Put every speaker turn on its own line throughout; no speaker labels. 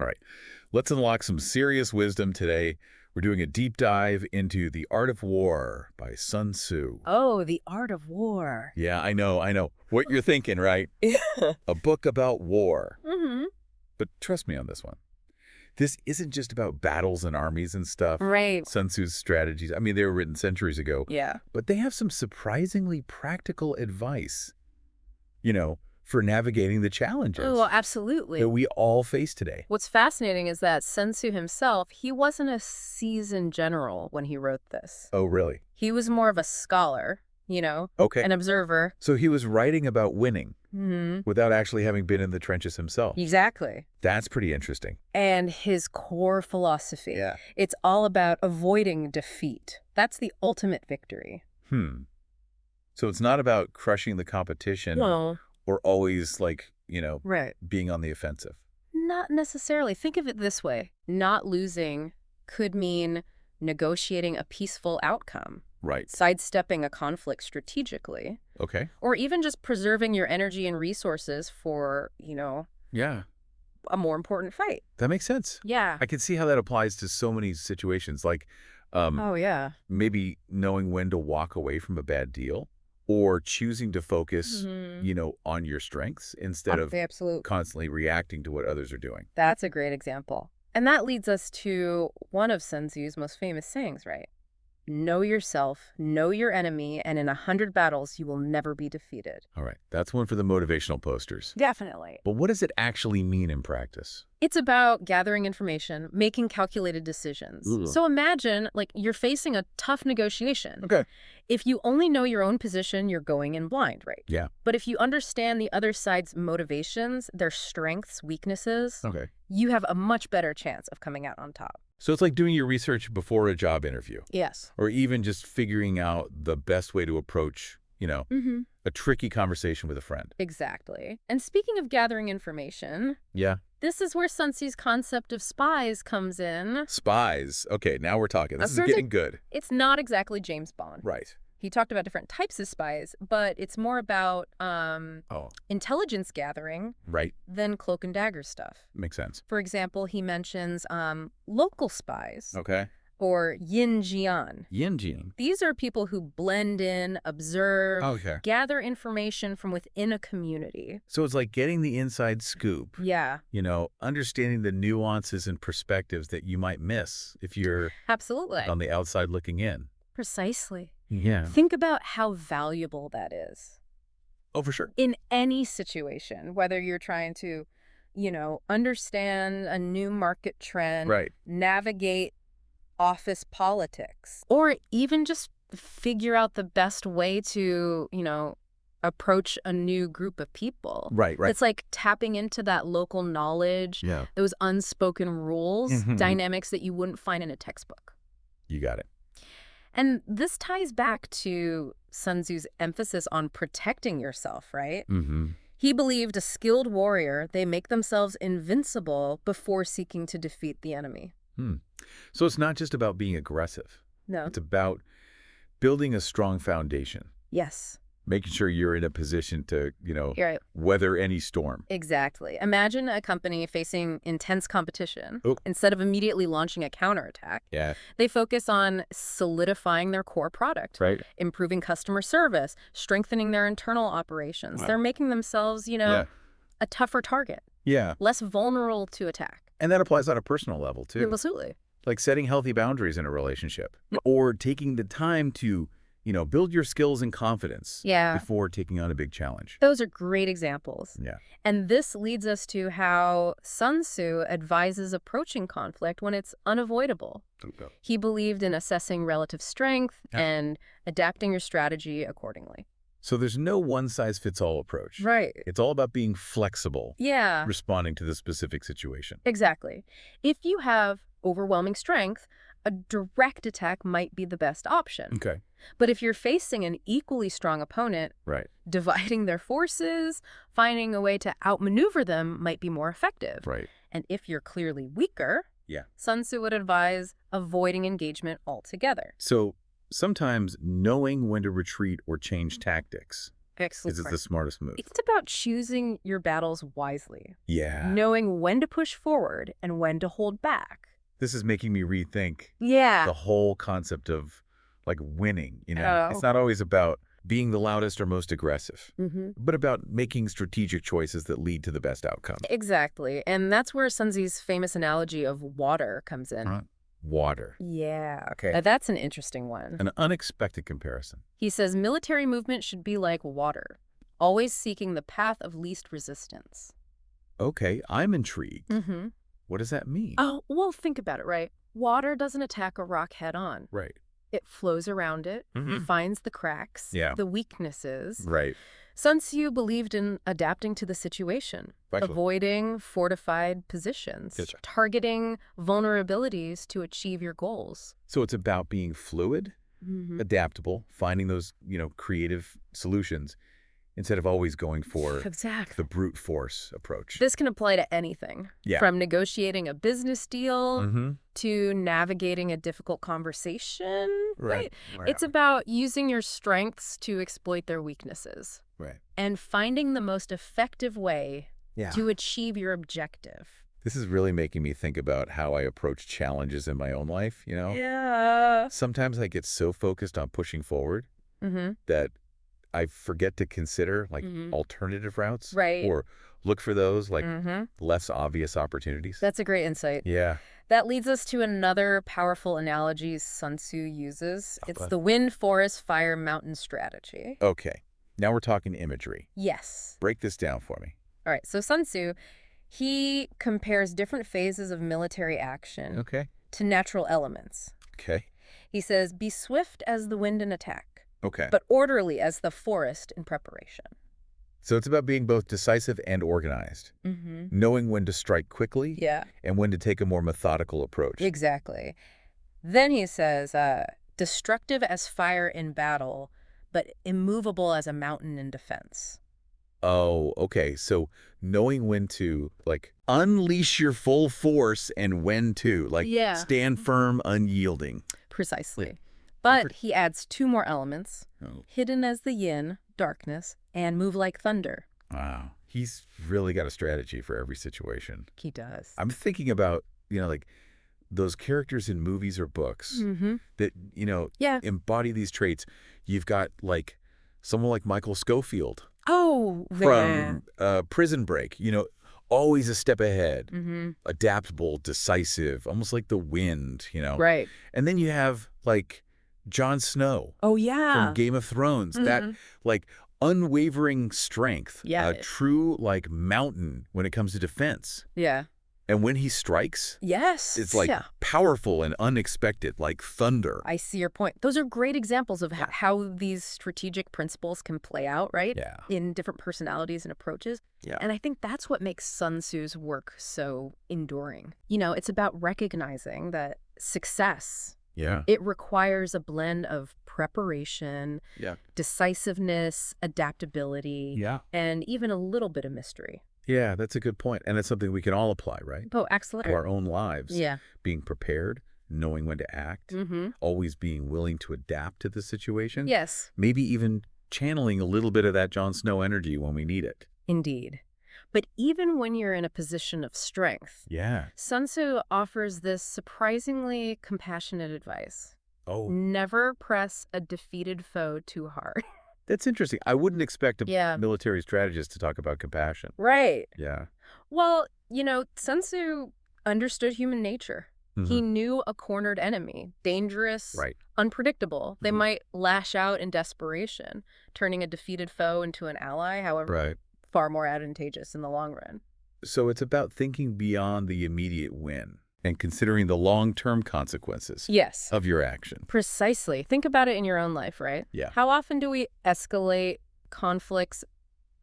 All right, let's unlock some serious wisdom today. We're doing a deep dive into The Art of War by Sun Tzu.
Oh, The Art of War.
Yeah, I know. What you're thinking, right?
Yeah.
A book about war.
Mm-hmm.
But trust me on this one. This isn't just about battles and armies and stuff.
Right.
Sun Tzu's strategies, I mean, they were written centuries ago.
Yeah.
But they have some surprisingly practical advice, for navigating the challenges
Oh, well, absolutely.
that we all face today.
What's fascinating is that Sun Tzu himself, he wasn't a seasoned general when he wrote this.
Oh, really?
He was more of a scholar,
Okay.
an observer.
So he was writing about winning
Mm-hmm.
without actually having been in the trenches himself.
Exactly.
That's pretty interesting.
And his core philosophy.
Yeah.
It's all about avoiding defeat. That's the ultimate victory.
So it's not about crushing the competition
No.
or always
Right.
being on the offensive.
Not necessarily. Think of it this way. Not losing could mean negotiating a peaceful outcome,
Right.
sidestepping a conflict strategically,
Okay.
or even just preserving your energy and resources for,
Yeah.
a more important fight.
That makes sense.
Yeah.
I can see how that applies to so many situations, like
Oh, yeah.
maybe knowing when to walk away from a bad deal or choosing to focus,
Mhm.
on your strengths instead of
The absolute.
constantly reacting to what others are doing.
That's a great example. And that leads us to one of Sun Tzu's most famous sayings, right? Know yourself, know your enemy, and in 100 battles, you will never be defeated.
All right. That's one for the motivational posters.
Definitely.
But what does it actually mean in practice?
It's about gathering information, making calculated decisions.
Ooh.
So imagine, you're facing a tough negotiation.
Okay.
If you only know your own position, you're going in blind, right?
Yeah.
But if you understand the other side's motivations, their strengths, weaknesses,
Okay.
you have a much better chance of coming out on top.
So it's like doing your research before a job interview,
Yes.
or even just figuring out the best way to approach,
Mm-hmm.
a tricky conversation with a friend.
Exactly. And speaking of gathering information,
Yeah.
this is where Sun Tzu's concept of spies comes in.
Spies. Okay, now we're talking. This is
Perfect.
getting good.
It's not exactly James Bond.
Right.
He talked about different types of spies, but it's more about
Oh,
intelligence gathering
right.
than cloak and dagger stuff.
Makes sense.
For example, he mentions local spies
Okay.
or yin jian.
Yin Jing.
These are people who blend in, observe,
Okay.
gather information from within a community.
So it's like getting the inside scoop,
Yeah,
understanding the nuances and perspectives that you might miss if you're
absolutely.
on the outside looking in.
Precisely.
Yeah.
Think about how valuable that is.
Oh, for sure.
In any situation, whether you're trying to, understand a new market trend,
Right.
navigate office politics, or even just figure out the best way to, approach a new group of people.
Right.
It's like tapping into that local knowledge,
Yeah.
those unspoken rules,
Mhm.
dynamics that you wouldn't find in a textbook.
You got it.
And this ties back to Sun Tzu's emphasis on protecting yourself, right?
Mm-hmm.
He believed a skilled warrior, they make themselves invincible before seeking to defeat the enemy.
So it's not just about being aggressive.
No.
It's about building a strong foundation,
Yes.
making sure you're in a position to,
You're right.
weather any storm.
Exactly. Imagine a company facing intense competition.
Oh.
Instead of immediately launching a counterattack,
Yeah.
they focus on solidifying their core product,
Right.
improving customer service, strengthening their internal operations.
Wow.
They're making themselves,
Yeah.
a tougher target,
Yeah.
less vulnerable to attack.
And that applies on a personal level, too.
Absolutely.
Like setting healthy boundaries in a relationship or taking the time to, build your skills and confidence
Yeah.
before taking on a big challenge.
Those are great examples.
Yeah.
And this leads us to how Sun Tzu advises approaching conflict when it's unavoidable. He believed in assessing relative strength
Yeah.
and adapting your strategy accordingly.
So there's no one-size-fits-all approach.
Right.
It's all about being flexible,
Yeah,
responding to the specific situation.
exactly. If you have overwhelming strength, a direct attack might be the best option.
Okay.
But if you're facing an equally strong opponent,
Right.
dividing their forces, finding a way to outmaneuver them might be more effective.
Right.
And if you're clearly weaker,
Yeah.
Sun Tzu would advise avoiding engagement altogether.
So sometimes knowing when to retreat or change tactics Is it the smartest move?
It's about choosing your battles wisely,
Yeah.
knowing when to push forward and when to hold back.
This is making me rethink
Yeah.
the whole concept of, like, winning, you know?
Oh.
It's not always about being the loudest or most aggressive,
Mm-hmm.
but about making strategic choices that lead to the best outcome.
Exactly. And that's where Sun Tzu's famous analogy of water comes in.
Right. Water.
Yeah.
Okay.
Now, that's an interesting one.
An unexpected comparison.
He says military movement should be like water, always seeking the path of least resistance.
Okay, I'm intrigued.
Mm-hmm.
What does that mean?
Oh, well, think about it, right? Water doesn't attack a rock head on.
Right.
It flows around it,
Mhm.
finds the cracks,
Yeah.
the weaknesses.
Right.
Sun Tzu believed in adapting to the situation,
Excellent.
avoiding fortified positions,
Gotcha.
targeting vulnerabilities to achieve your goals.
So it's about being fluid,
Mm-hmm.
adaptable, finding those, creative solutions instead of always going for
Exactly.
the brute force approach.
This can apply to anything,
Yeah.
from negotiating a business deal
Mm-hmm.
to navigating a difficult conversation.
Right.
It's about using your strengths to exploit their weaknesses
Right.
and finding the most effective way
Yeah.
to achieve your objective.
This is really making me think about how I approach challenges in my own life,
Yeah.
Sometimes I get so focused on pushing forward
Mm-hmm.
that I forget to consider, like,
Mhm.
alternative routes.
Right.
Or look for those, like,
Mm-hmm.
less obvious opportunities.
That's a great insight.
Yeah.
That leads us to another powerful analogy Sun Tzu uses. It's
bud.
the wind, forest, fire, mountain strategy.
Okay. Now we're talking imagery.
Yes.
Break this down for me.
All right. So Sun Tzu, he compares different phases of military action
Okay.
to natural elements.
Okay.
He says, be swift as the wind in attack,
Okay.
but orderly as the forest in preparation.
So it's about being both decisive and organized,
Mm-hmm.
knowing when to strike quickly
Yeah,
and when to take a more methodical approach.
exactly. Then he says, destructive as fire in battle, but immovable as a mountain in defense.
Oh, okay. So knowing when to, like, unleash your full force and when to, like,
Yeah.
stand firm, unyielding.
Precisely. But he adds two more elements,
Oh,
hidden as the yin, darkness, and move like thunder.
wow. He's really got a strategy for every situation.
He does.
I'm thinking about, like, those characters in movies or books
Mm-hmm.
that,
Yeah.
embody these traits. You've got, like, someone like Michael Scofield
Oh,
from Prison Break, always a step ahead,
Mm-hmm.
adaptable, decisive, almost like the wind,
Right.
And then you have, like, Jon Snow
Oh, yeah.
from Game of Thrones, that,
Mhm.
like, unwavering strength,
Yeah.
a true, like, mountain when it comes to defense.
Yeah.
And when he strikes,
Yes.
it's, like,
Yeah.
powerful and unexpected, like thunder.
I see your point. Those are great examples of how these strategic principles can play out, right?
Yeah.
In different personalities and approaches.
Yeah.
And I think that's what makes Sun Tzu's work so enduring. It's about recognizing that success,
Yeah.
it requires a blend of preparation,
Yeah.
decisiveness, adaptability,
Yeah.
and even a little bit of mystery.
Yeah, that's a good point. And it's something we can all apply, right?
Oh, excellent.
To our own lives.
Yeah.
Being prepared, knowing when to act,
Mm-hmm.
always being willing to adapt to the situation.
Yes,
Maybe even channeling a little bit of that Jon Snow energy when we need it.
indeed. But even when you're in a position of strength,
Yeah.
Sun Tzu offers this surprisingly compassionate advice.
Oh,
Never press a defeated foe too hard.
that's interesting. I wouldn't expect a
Yeah.
military strategist to talk about compassion.
Right.
Yeah.
Well, Sun Tzu understood human nature. He
Mhm.
knew a cornered enemy, dangerous,
Right.
unpredictable. They
Mhm.
might lash out in desperation, turning a defeated foe into an ally, however,
Right.
far more advantageous in the long run.
So it's about thinking beyond the immediate win and considering the long-term consequences
Yes.
of your action.
Precisely. Think about it in your own life, right?
Yeah.
How often do we escalate conflicts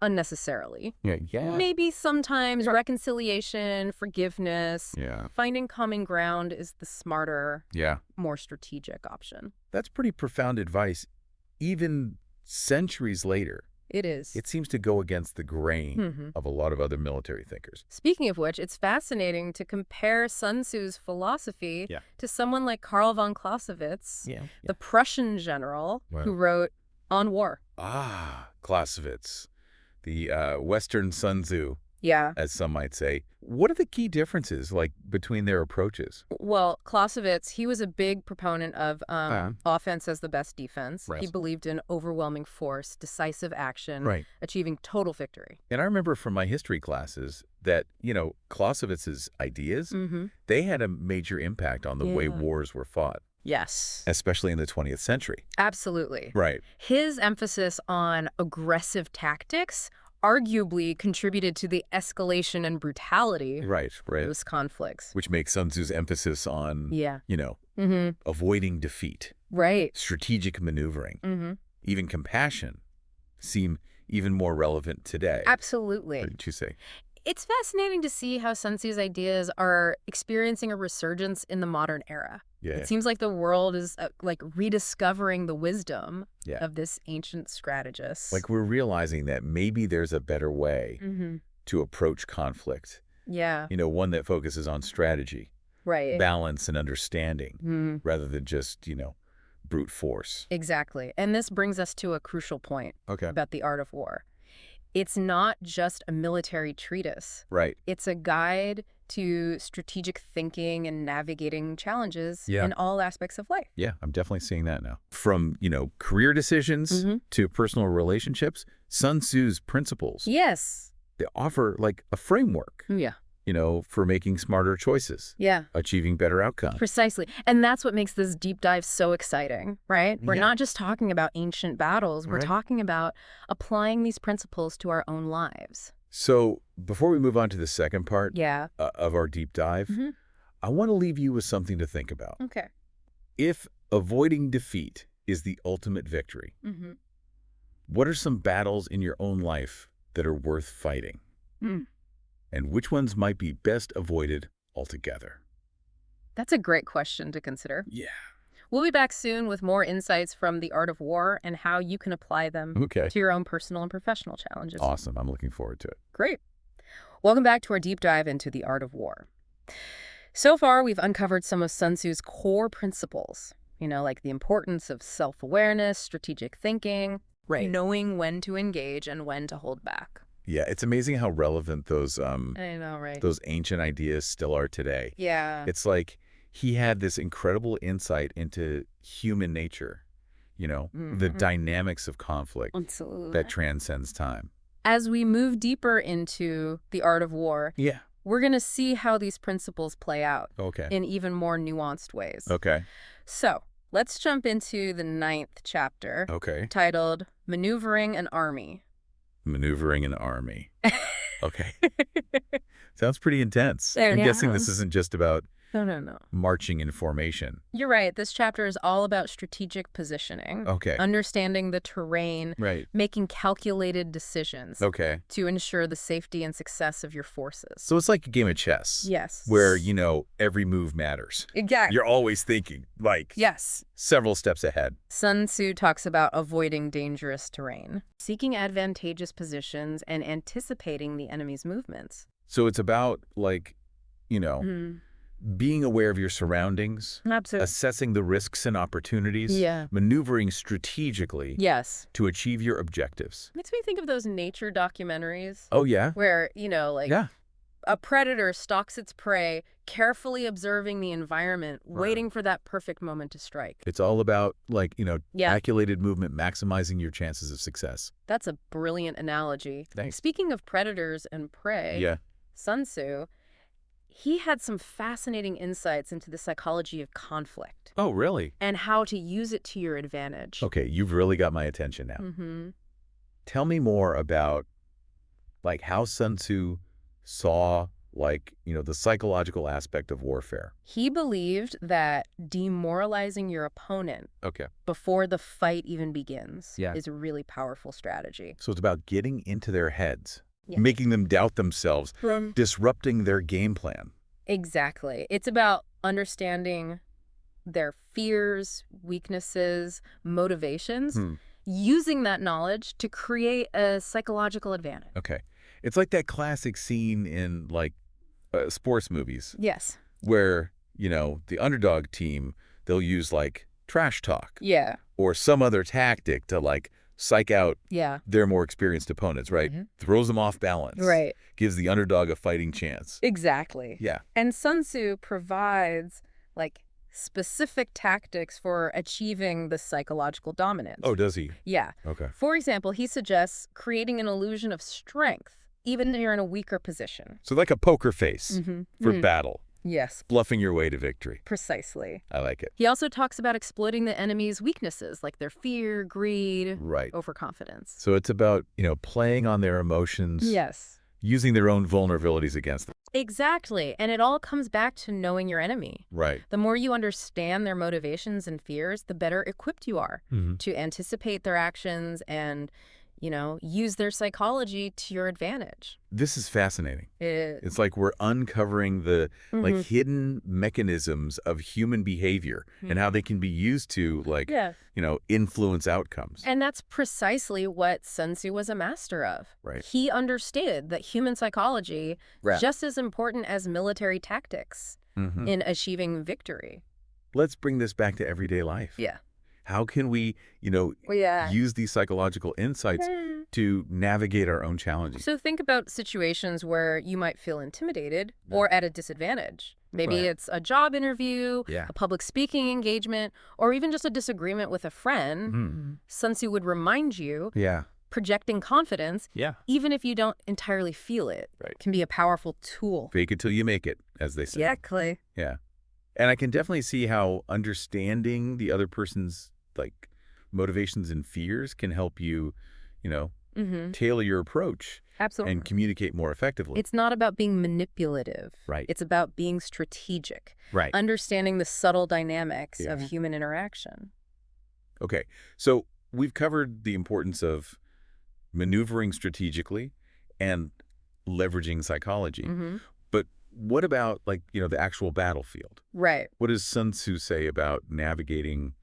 unnecessarily?
Yeah.
Maybe sometimes reconciliation, forgiveness,
Yeah.
finding common ground is the smarter,
Yeah.
more strategic option.
That's pretty profound advice. Even centuries later,
It is.
it seems to go against the grain
Mhm.
of a lot of other military thinkers.
Speaking of which, it's fascinating to compare Sun Tzu's philosophy
Yeah.
to someone like Karl von Clausewitz,
Yeah.
the Prussian general
Wow.
who wrote on war.
Ah, Clausewitz, the Western Sun Tzu,
Yeah.
as some might say. What are the key differences, like, between their approaches?
Well, Clausewitz, he was a big proponent of offense as the best defense.
Right.
He believed in overwhelming force, decisive action,
Right.
achieving total victory.
And I remember from my history classes that, Clausewitz's ideas, they had a major impact on the way
Yeah.
wars were fought,
Yes.
especially in the 20th century.
Absolutely.
Right.
His emphasis on aggressive tactics arguably contributed to the escalation and brutality
Right,
of
right.
those conflicts.
Which makes Sun Tzu's emphasis on,
Yeah.
Mm-hmm. avoiding defeat,
Right.
strategic maneuvering,
Mm-hmm.
even compassion seem even more relevant today.
Absolutely.
What did you say?
It's fascinating to see how Sun Tzu's ideas are experiencing a resurgence in the modern era.
Yeah.
It seems like the world is like rediscovering the wisdom
Yeah.
of this ancient strategist.
Like we're realizing that maybe there's a better way to approach conflict.
Yeah.
One that focuses on strategy,
Right.
balance, and understanding,
Mm.
rather than just, brute force.
Exactly. And this brings us to a crucial point
Okay.
about the art of war. It's not just a military treatise.
Right.
It's a guide to strategic thinking and navigating challenges
Yeah.
in all aspects of life.
Yeah, I'm definitely seeing that now. From, career decisions to personal relationships, Sun Tzu's principles,
Yes.
they offer like a framework,
Yeah.
for making smarter choices,
Yeah.
achieving better outcomes.
Precisely. And that's what makes this deep dive so exciting, right? We're
Yeah.
not just talking about ancient battles. We're
Right.
talking about applying these principles to our own lives.
So before we move on to the second part
Yeah.
of our deep dive, I want to leave you with something to think about.
Okay.
If avoiding defeat is the ultimate victory, what are some battles in your own life that are worth fighting? And which ones might be best avoided altogether?
That's a great question to consider.
Yeah.
We'll be back soon with more insights from the art of war and how you can apply them
Okay.
to your own personal and professional challenges.
Awesome. I'm looking forward to it.
Great. Welcome back to our deep dive into the art of war. So far, we've uncovered some of Sun Tzu's core principles, like the importance of self-awareness, strategic thinking, knowing when to engage and when to hold back.
Yeah, it's amazing how relevant those
I know, right?
those ancient ideas still are today.
Yeah.
It's like he had this incredible insight into human nature, the dynamics of conflict
Absolutely.
that transcends time.
As we move deeper into the art of war,
Yeah.
we're going to see how these principles play out
Okay.
in even more nuanced ways.
Okay.
So let's jump into the 9th chapter,
Okay.
titled Maneuvering an Army.
Maneuvering an army. Okay. Sounds pretty intense.
Yeah.
I'm guessing this isn't just about
No.
marching in formation.
You're right. This chapter is all about strategic positioning,
Okay.
understanding the terrain,
Right.
making calculated decisions
Okay.
to ensure the safety and success of your forces.
So it's like a game of chess.
Yes.
Where, every move matters.
Exactly.
You're always thinking,
Yes.
several steps ahead.
Sun Tzu talks about avoiding dangerous terrain, seeking advantageous positions, and anticipating the enemy's movements.
So it's about, being aware of your surroundings,
Absolutely.
assessing the risks and opportunities,
Yeah.
maneuvering strategically
Yes.
to achieve your objectives.
Makes me think of those nature documentaries
Oh, yeah?
where,
Yeah.
a predator stalks its prey, carefully observing the environment, waiting for that perfect moment to strike.
It's all about,
Yeah.
calculated movement, maximizing your chances of success.
That's a brilliant analogy.
Thanks.
Speaking of predators and prey,
Yeah.
Sun Tzu, he had some fascinating insights into the psychology of conflict
Oh, really?
and how to use it to your advantage.
Okay, you've really got my attention now.
Mm-hmm.
Tell me more about, how Sun Tzu saw, the psychological aspect of warfare.
He believed that demoralizing your opponent
Okay.
before the fight even begins
Yeah.
is a really powerful strategy.
So it's about getting into their heads,
Yeah.
making them doubt themselves, disrupting their game plan.
Exactly. It's about understanding their fears, weaknesses, motivations, using that knowledge to create a psychological advantage.
Okay. It's like that classic scene in, sports movies
Yes.
where, the underdog team, they'll use, trash talk
Yeah.
or some other tactic to, psych out
Yeah.
their more experienced opponents, right?
Mm-hmm.
Throws them off balance.
Right.
Gives the underdog a fighting chance.
Exactly.
Yeah.
And Sun Tzu provides, like, specific tactics for achieving the psychological dominance.
Oh, does he?
Yeah.
Okay.
For example, he suggests creating an illusion of strength, even if you're in a weaker position.
So like a poker face for battle.
Yes,
Bluffing your way to victory.
precisely.
I like it.
He also talks about exploiting the enemy's weaknesses, like their fear, greed,
Right.
overconfidence.
So it's about, playing on their emotions.
Yes.
Using their own vulnerabilities against them.
Exactly. And it all comes back to knowing your enemy.
Right.
The more you understand their motivations and fears, the better equipped you are to anticipate their actions and, use their psychology to your advantage.
This is fascinating.
It is.
It's like we're uncovering the hidden mechanisms of human behavior and how they can be used to influence outcomes.
And that's precisely what Sun Tzu was a master of.
Right.
He understood that human psychology just as important as military tactics in achieving victory.
Let's bring this back to everyday life.
Yeah.
How can we, use these psychological insights to navigate our own challenges?
So think about situations where you might feel intimidated or at a disadvantage. Maybe it's a job interview, a public speaking engagement, or even just a disagreement with a friend. Sun Tzu would remind you, projecting confidence, even if you don't entirely feel it, can be a powerful tool.
Fake it till you make it, as they say.
Exactly.
Yeah. And I can definitely see how understanding the other person's motivations and fears can help you, tailor your approach.
Absolutely.
And communicate more effectively.
It's not about being manipulative.
Right.
It's about being strategic.
Right.
Understanding the subtle dynamics of human interaction.
Okay. So we've covered the importance of maneuvering strategically and leveraging psychology. But what about the actual battlefield?
Right.
What does Sun Tzu say about navigating,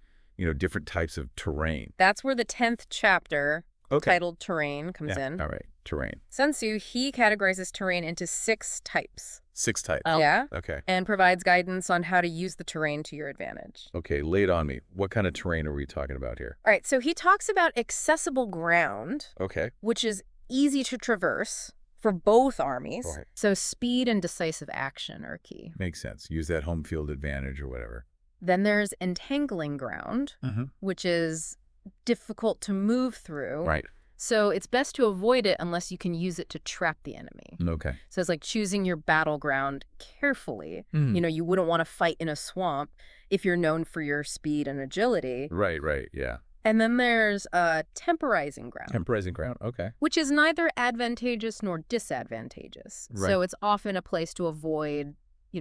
different types of terrain?
That's where the 10th chapter, titled Terrain, comes in.
All right. Terrain.
Sun Tzu, he categorizes terrain into 6 types.
6 types.
Yeah.
Okay.
And provides guidance on how to use the terrain to your advantage.
Okay. Lay it on me. What kind of terrain are we talking about here?
All right. So he talks about accessible ground, which is easy to traverse for both armies.
Right.
So speed and decisive action are key.
Makes sense. Use that home field advantage or whatever.
Then there's entangling ground, which is difficult to move through.
Right.
So it's best to avoid it unless you can use it to trap the enemy.
Okay.
So it's like choosing your battleground carefully. You wouldn't want to fight in a swamp if you're known for your speed and agility.
Right, yeah.
And then there's temporizing ground.
Temporizing ground, okay.
Which is neither advantageous nor disadvantageous.
Right.
So it's often a place to avoid,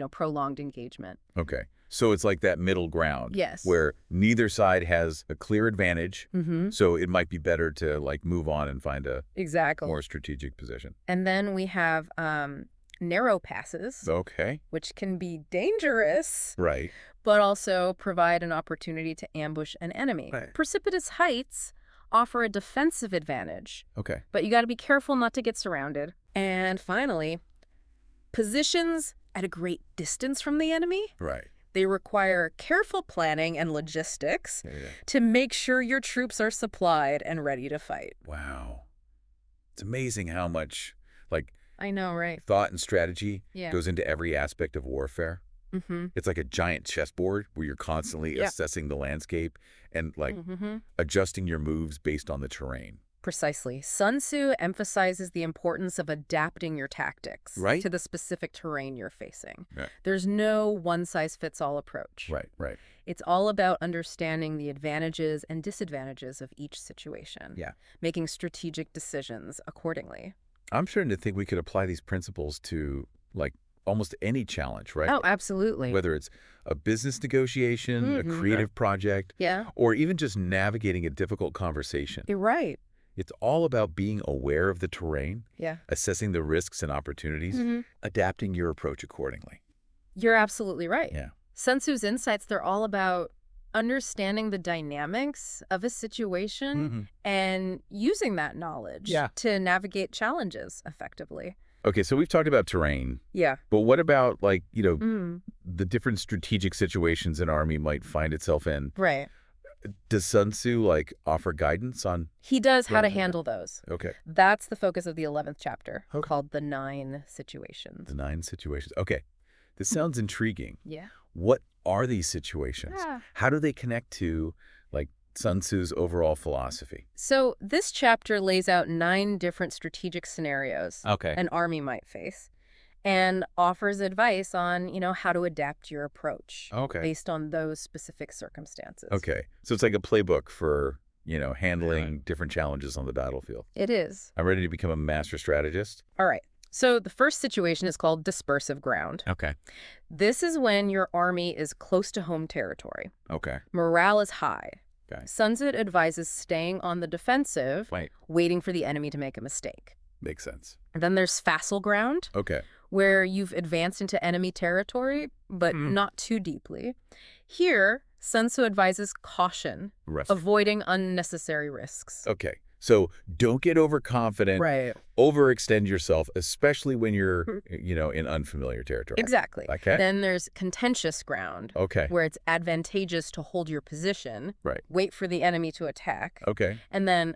prolonged engagement.
Okay. So it's like that middle ground.
Yes.
Where neither side has a clear advantage. So it might be better to move on and find a more strategic position.
And then we have narrow passes.
Okay.
Which can be dangerous.
Right.
But also provide an opportunity to ambush an enemy.
Right.
Precipitous heights offer a defensive advantage.
Okay.
But you got to be careful not to get surrounded. And finally, positions at a great distance from the enemy.
Right.
They require careful planning and logistics to make sure your troops are supplied and ready to fight.
Wow. It's amazing how much,
I know, right?
thought and strategy goes into every aspect of warfare. It's like a giant chessboard where you're constantly assessing the landscape and adjusting your moves based on the terrain.
Precisely. Sun Tzu emphasizes the importance of adapting your tactics to the specific terrain you're facing.
Right.
There's no one-size-fits-all approach.
Right.
It's all about understanding the advantages and disadvantages of each situation.
Yeah.
Making strategic decisions accordingly.
I'm starting to think we could apply these principles to almost any challenge, right?
Oh, absolutely.
Whether it's a business negotiation, a creative project, or even just navigating a difficult conversation.
You're right.
It's all about being aware of the terrain, assessing the risks and opportunities, adapting your approach accordingly.
You're absolutely right.
Yeah.
Sun Tzu's insights, they're all about understanding the dynamics of a situation and using that knowledge to navigate challenges effectively.
Okay, so we've talked about terrain.
Yeah.
But what about the different strategic situations an army might find itself in?
Right.
Does Sun Tzu, like, offer guidance on...
He does how to
Right.
handle those.
Okay.
That's the focus of the 11th chapter,
Okay.
called The 9 Situations.
The 9 situations. Okay. This sounds intriguing.
Yeah.
What are these situations?
Yeah.
How do they connect to, like, Sun Tzu's overall philosophy?
So this chapter lays out 9 different strategic scenarios
Okay.
an army might face and offers advice on, how to adapt your approach
Okay.
based on those specific circumstances.
Okay. So it's like a playbook for, handling different challenges on the battlefield.
It is.
I'm ready to become a master strategist.
All right. So the first situation is called dispersive ground.
Okay.
This is when your army is close to home territory.
Okay.
Morale is high.
Okay.
Sun Tzu advises staying on the defensive,
Wait.
waiting for the enemy to make a mistake.
Makes sense.
And then there's facile ground,
Okay.
where you've advanced into enemy territory, but not too deeply. Here, Sun Tzu advises caution,
Rest.
avoiding unnecessary risks.
Okay. So don't get overconfident.
Right.
Overextend yourself, especially when you're, in unfamiliar territory.
Exactly.
Okay.
Then there's contentious ground,
Okay.
where it's advantageous to hold your position,
Right.
wait for the enemy to attack,
Okay.
and then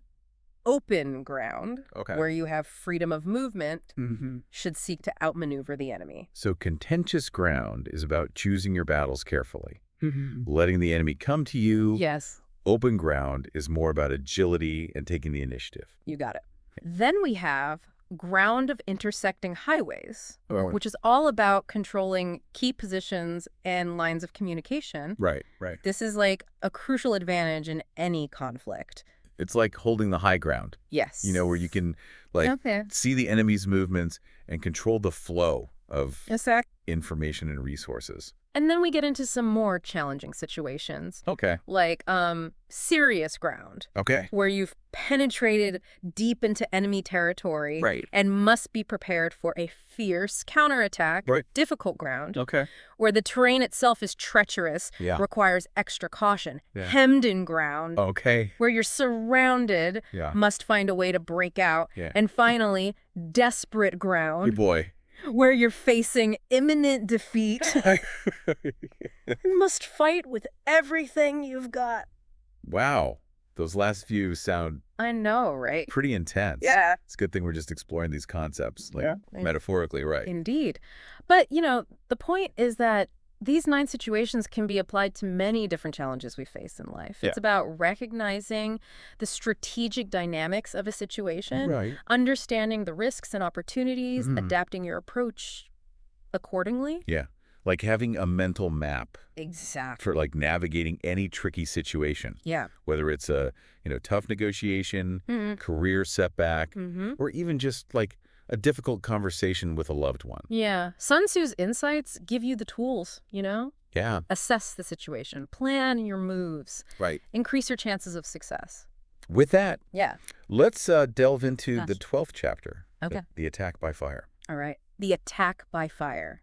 open ground,
Okay.
where you have freedom of movement,
Mm-hmm.
should seek to outmaneuver the enemy.
So contentious ground is about choosing your battles carefully,
Mm-hmm.
letting the enemy come to you.
Yes,
Open ground is more about agility and taking the initiative.
you got it. Then we have ground of intersecting highways,
Oh.
which is all about controlling key positions and lines of communication.
Right. Right.
This is like a crucial advantage in any conflict.
It's like holding the high ground,
Yes.
where you can, like,
Okay.
see the enemy's movements and control the flow of
Exactly.
information and resources.
And then we get into some more challenging situations,
Okay.
like serious ground,
Okay.
where you've penetrated deep into enemy territory
Right.
and must be prepared for a fierce counterattack.
Right.
Difficult ground,
Okay.
where the terrain itself is treacherous,
Yeah.
requires extra caution.
Yeah.
Hemmed in ground,
Okay.
where you're surrounded,
Yeah.
must find a way to break out.
Yeah.
And finally, desperate
Hey,
ground,
boy.
where you're facing imminent defeat and must fight with everything you've got.
Wow. Those last few sound
I know, right?
pretty intense.
Yeah.
It's a good thing we're just exploring these concepts, like,
Yeah.
metaphorically, right?
Indeed. But, the point is that these 9 situations can be applied to many different challenges we face in life.
Yeah.
It's about recognizing the strategic dynamics of a situation,
Right.
understanding the risks and opportunities,
Mhm.
adapting your approach accordingly.
Yeah. Like having a mental map
Exactly.
for, like, navigating any tricky situation,
Yeah.
whether it's a, tough negotiation,
Mm-hmm.
career setback,
Mm-hmm.
or even just, like, a difficult conversation with a loved one.
Yeah. Sun Tzu's insights give you the tools,
Yeah.
Assess the situation, plan your moves,
Right.
increase your chances of success.
With that,
Yeah.
let's delve into the
Gosh.
12th chapter.
Okay.
The attack by fire.
All right. The attack by fire.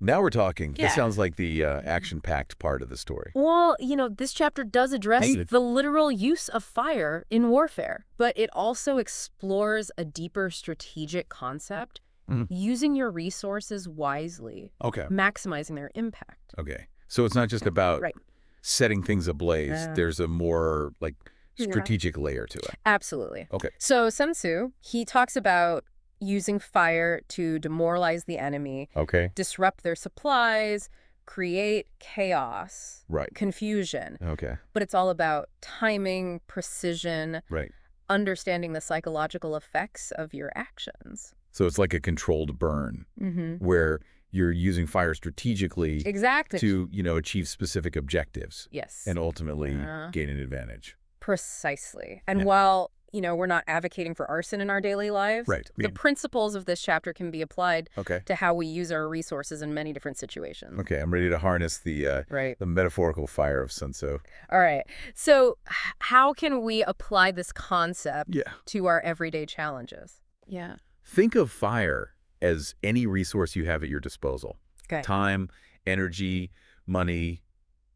Now we're talking.
Yeah.
This sounds like the action-packed part of the story.
Well, this chapter does address
Hey.
the literal use of fire in warfare, but it also explores a deeper strategic concept,
Mhm.
using your resources wisely,
Okay.
maximizing their impact.
Okay. So it's not just about
Right.
setting things ablaze. There's a more, like,
Yeah.
strategic layer to it.
Absolutely.
Okay.
So Sun Tzu, he talks about using fire to demoralize the enemy,
Okay.
disrupt their supplies, create chaos,
Right.
confusion.
Okay.
But it's all about timing, precision,
Right.
understanding the psychological effects of your actions.
So it's like a controlled burn
Mm-hmm.
where you're using fire strategically
Exactly.
to, achieve specific objectives
Yes.
and ultimately gain an advantage.
Precisely. And
Yeah.
while, we're not advocating for arson in our daily lives,
Right.
the principles of this chapter can be applied
Okay.
to how we use our resources in many different situations.
Okay. I'm ready to harness the
Right.
metaphorical fire of Sun Tzu.
All right. So how can we apply this concept
Yeah.
to our everyday challenges? Yeah.
Think of fire as any resource you have at your disposal.
Okay.
Time, energy, money,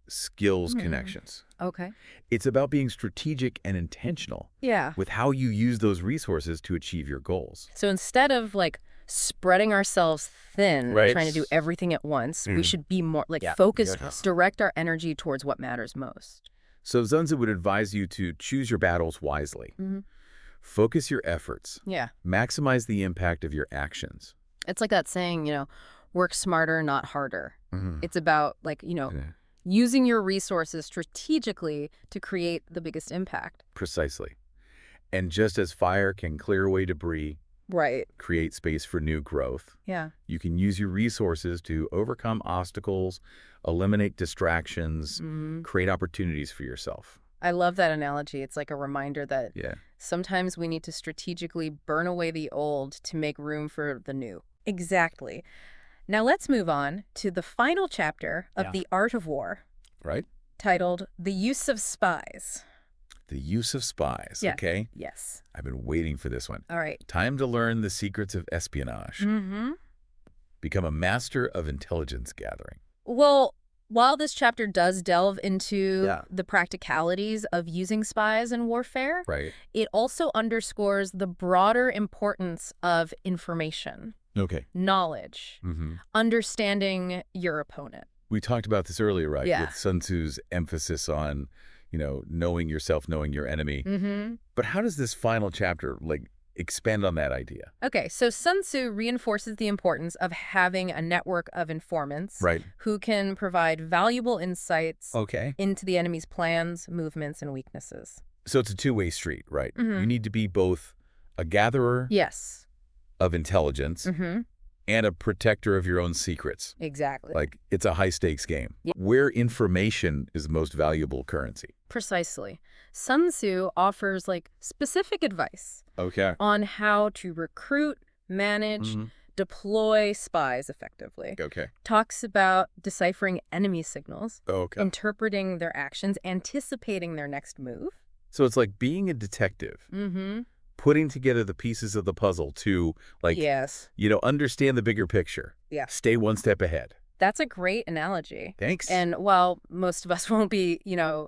skills,
Hmm.
connections.
Okay.
It's about being strategic and intentional
Yeah.
with how you use those resources to achieve your goals.
So instead of spreading ourselves thin,
Right.
trying to do everything at once, we
Mhm.
should be more
Yeah.
focused,
Yeah.
direct our energy towards what matters most.
So Sun Tzu would advise you to choose your battles wisely. Focus your efforts.
Yeah.
Maximize the impact of your actions.
It's like that saying, work smarter, not harder.
Mhm.
It's about, like,
Yeah.
using your resources strategically to create the biggest impact.
Precisely. And just as fire can clear away debris,
Right.
create space for new growth,
Yeah.
you can use your resources to overcome obstacles, eliminate distractions, create opportunities for yourself.
I love that analogy. It's like a reminder that
Yeah.
sometimes we need to strategically burn away the old to make room for the new. Exactly. Now let's move on to the final chapter of The Art of War,
Right?
titled The Use of Spies.
The use of spies,
Yeah.
okay?
Yes.
I've been waiting for this one.
All right.
Time to learn the secrets of espionage. Become a master of intelligence gathering.
Well, while this chapter does delve into
Yeah.
the practicalities of using spies in warfare,
Right.
it also underscores the broader importance of information,
Okay.
knowledge, understanding your opponent.
We talked about this earlier, right?
Yeah.
With Sun Tzu's emphasis on, knowing yourself, knowing your enemy. But how does this final chapter, expand on that idea?
Okay, so Sun Tzu reinforces the importance of having a network of informants
Right.
who can provide valuable insights
Okay.
into the enemy's plans, movements, and weaknesses.
So it's a two-way street, right? You need to be both a gatherer
Yes.
of intelligence and a protector of your own secrets.
Exactly.
It's a high-stakes game
Yeah.
where information is the most valuable currency.
Precisely. Sun Tzu offers specific advice
Okay.
on how to recruit, manage, deploy spies effectively.
Okay.
Talks about deciphering enemy signals,
Okay.
interpreting their actions, anticipating their next move.
So it's like being a detective, putting together the pieces of the puzzle to,
Yes.
understand the bigger picture.
Yeah.
Stay one step ahead.
That's a great analogy.
Thanks.
And while most of us won't be,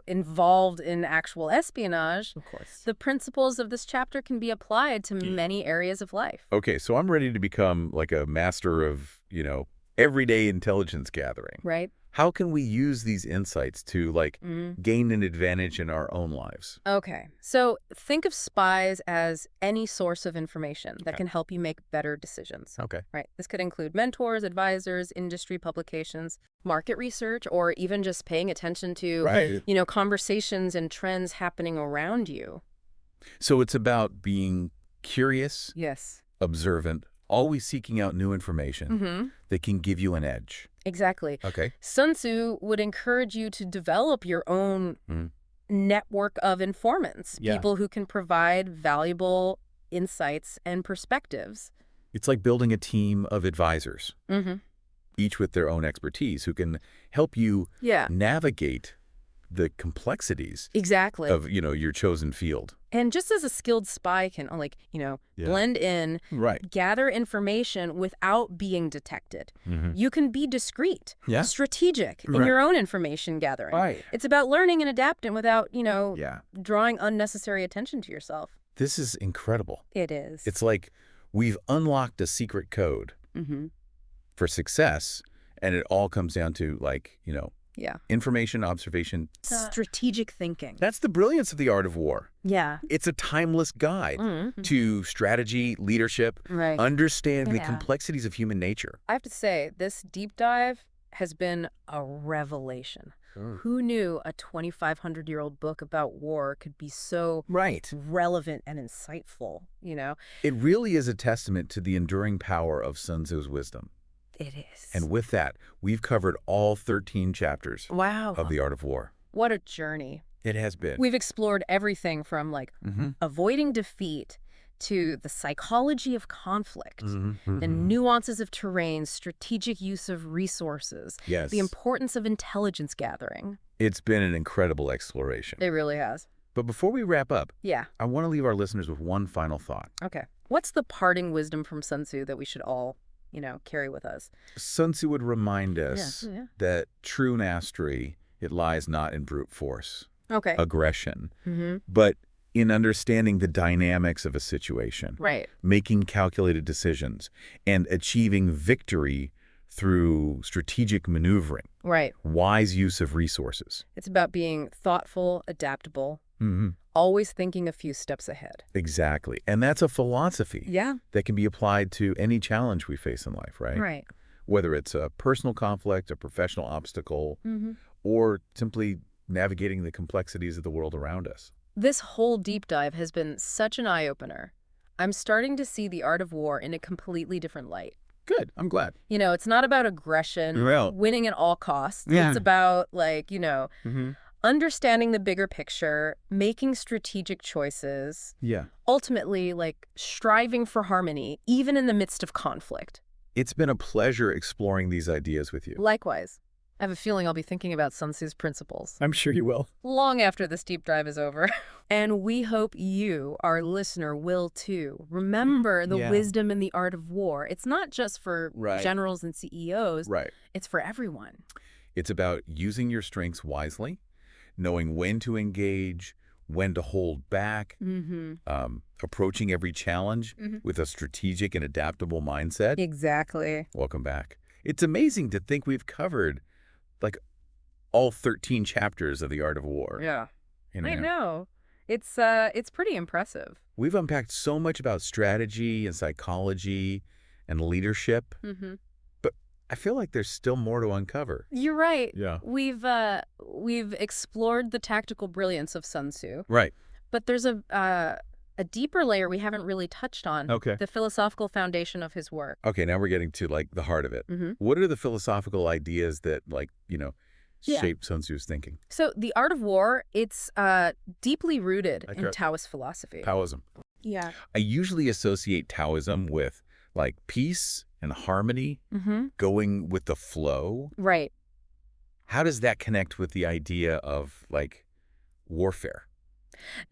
involved in actual espionage,
of course.
the principles of this chapter can be applied to many areas of life.
Okay, so I'm ready to become a master of, everyday intelligence gathering.
Right?
How can we use these insights to, gain an advantage in our own lives?
Okay. So think of spies as any source of information that
Okay.
can help you make better decisions.
Okay.
Right. This could include mentors, advisors, industry publications, market research, or even just paying attention to,
Right.
Conversations and trends happening around you.
So it's about being curious,
Yes.
observant, always seeking out new information that can give you an edge.
Exactly.
Okay.
Sun Tzu would encourage you to develop your own network of informants,
Yeah.
people who can provide valuable insights and perspectives.
It's like building a team of advisors, each with their own expertise, who can help you
Yeah.
navigate the complexities
Exactly.
of, your chosen field.
And just as a skilled spy can, blend in,
Right.
gather information without being detected, you can be discreet,
Yeah.
strategic in
Right.
your own information gathering.
Right.
It's about learning and adapting without,
Yeah.
drawing unnecessary attention to yourself.
This is incredible.
It is.
It's like we've unlocked a secret code for success, and it all comes down to,
Yeah.
information, observation.
Strategic thinking.
That's the brilliance of the art of war.
Yeah.
It's a timeless guide to strategy, leadership,
Right.
understand the
Yeah.
complexities of human nature.
I have to say, this deep dive has been a revelation. Who knew a 2,500-year-old book about war could be so
Right.
relevant and insightful,
It really is a testament to the enduring power of Sun Tzu's wisdom.
It is.
And with that, we've covered all 13 chapters
Wow.
of the art of war.
What a journey.
It has been.
We've explored everything from avoiding defeat to the psychology of conflict, the nuances of terrain, strategic use of resources,
Yes.
the importance of intelligence gathering.
It's been an incredible exploration.
It really has.
But before we wrap up,
Yeah.
I want to leave our listeners with one final thought.
Okay. What's the parting wisdom from Sun Tzu that we should all, carry with us?
Sun Tzu would remind us
Yeah.
that true mastery, it lies not in brute force,
Okay.
aggression, but in understanding the dynamics of a situation,
Right.
making calculated decisions, and achieving victory through strategic maneuvering,
Right.
wise use of resources.
It's about being thoughtful, adaptable, always thinking a few steps ahead.
Exactly. And that's a philosophy
Yeah.
that can be applied to any challenge we face in life, right?
Right.
Whether it's a personal conflict, a professional obstacle, or simply navigating the complexities of the world around us.
This whole deep dive has been such an eye-opener. I'm starting to see the art of war in a completely different light.
Good. I'm glad.
It's not about aggression,
Well,
winning at all costs.
yeah.
It's about, understanding the bigger picture, making strategic choices,
Yeah.
ultimately, striving for harmony, even in the midst of conflict.
It's been a pleasure exploring these ideas with you.
Likewise, I have a feeling I'll be thinking about Sun Tzu's principles
I'm sure you will.
long after this deep dive is over. And we hope you, our listener, will too. Remember the wisdom in the art of war. It's not just for generals and CEOs.
Right.
It's for everyone.
It's about using your strengths wisely, knowing when to engage, when to hold back, approaching every challenge with a strategic and adaptable mindset.
Exactly.
Welcome back. It's amazing to think we've covered all 13 chapters of the art of war.
Yeah.
I
know. It's pretty impressive.
We've unpacked so much about strategy and psychology and leadership, but I feel like there's still more to uncover.
You're right.
Yeah.
We've explored the tactical brilliance of Sun Tzu.
Right.
But there's a deeper layer we haven't really touched on.
Okay.
The philosophical foundation of his work.
Okay, now we're getting to the heart of it. What are the philosophical ideas that shape Sun Tzu's thinking?
So the art of war, it's deeply rooted in Taoist philosophy.
Taoism.
Yeah.
I usually associate Taoism with peace and harmony, going with the flow.
Right.
How does that connect with the idea of warfare?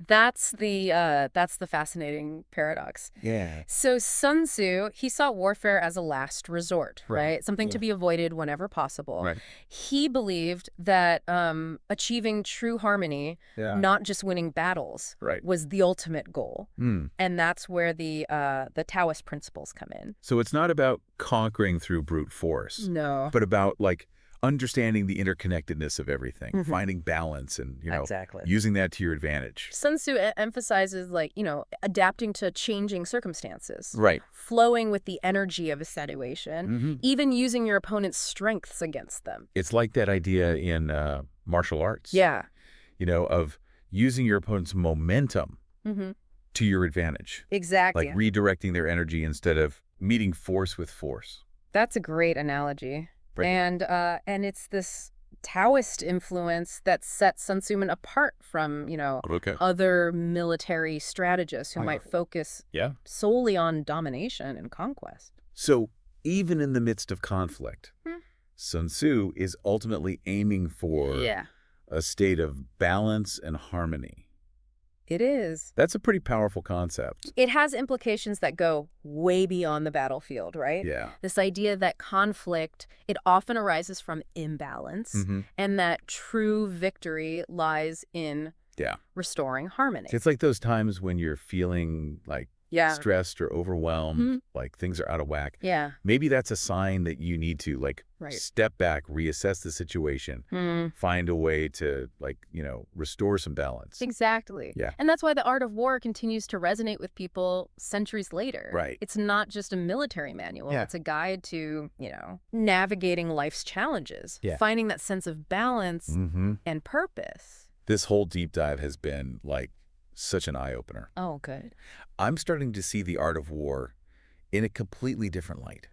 That's the fascinating paradox.
Yeah.
So Sun Tzu, he saw warfare as a last resort, right? Something to be avoided whenever possible.
Right.
He believed that achieving true harmony, not just winning battles, was the ultimate goal. And that's where the Taoist principles come in.
So it's not about conquering through brute force.
No.
But about understanding the interconnectedness of everything, finding balance and,
exactly.
using that to your advantage.
Sun Tzu emphasizes, adapting to changing circumstances.
Right.
Flowing with the energy of a situation, even using your opponent's strengths against them.
It's like that idea in martial arts.
Yeah.
Of using your opponent's momentum to your advantage.
Exactly.
Redirecting their energy instead of meeting force with force.
That's a great analogy. Right. And it's this Taoist influence that sets Sun Tzu apart from, other military strategists who might focus solely on domination and conquest.
So even in the midst of conflict, Sun Tzu is ultimately aiming for a state of balance and harmony.
It is.
That's a pretty powerful concept.
It has implications that go way beyond the battlefield, right?
Yeah.
This idea that conflict, it often arises from imbalance, and that true victory lies in restoring harmony.
It's like those times when you're feeling stressed or overwhelmed, things are out of whack.
Yeah.
Maybe that's a sign that you need to step back, reassess the situation, find a way to restore some balance.
Exactly.
Yeah.
And that's why the art of war continues to resonate with people centuries later.
Right.
It's not just a military manual. It's a guide to, navigating life's challenges, finding that sense of balance and purpose.
This whole deep dive has been such an eye-opener.
Oh, good.
I'm starting to see the art of war in a completely different light.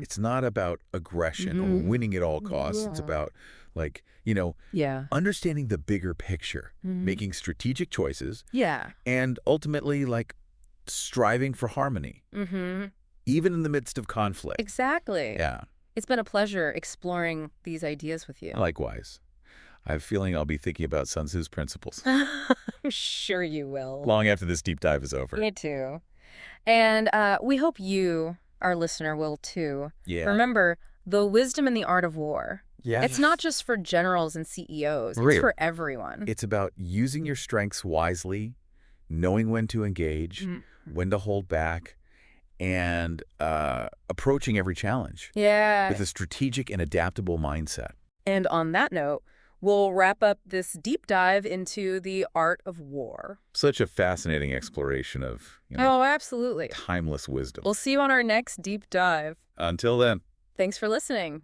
It's not about aggression or winning at all costs. It's about understanding the bigger picture, making strategic choices, and ultimately striving for harmony, even in the midst of conflict.
Exactly.
Yeah.
It's been a pleasure exploring these ideas with you.
Likewise. I have a feeling I'll be thinking about Sun Tzu's principles.
I'm sure you will.
Long after this deep dive is over.
Me too. And we hope you, our listener, will too.
Yeah.
Remember, the wisdom in the art of war. Yeah. It's not just for generals and CEOs. It's for everyone.
It's about using your strengths wisely, knowing when to engage, when to hold back, and approaching every challenge
Yeah.
with a strategic and adaptable mindset.
And on that note, we'll wrap up this deep dive into the art of war.
Such a fascinating exploration of,
Oh, absolutely.
timeless wisdom.
We'll see you on our next deep dive.
Until then.
Thanks for listening.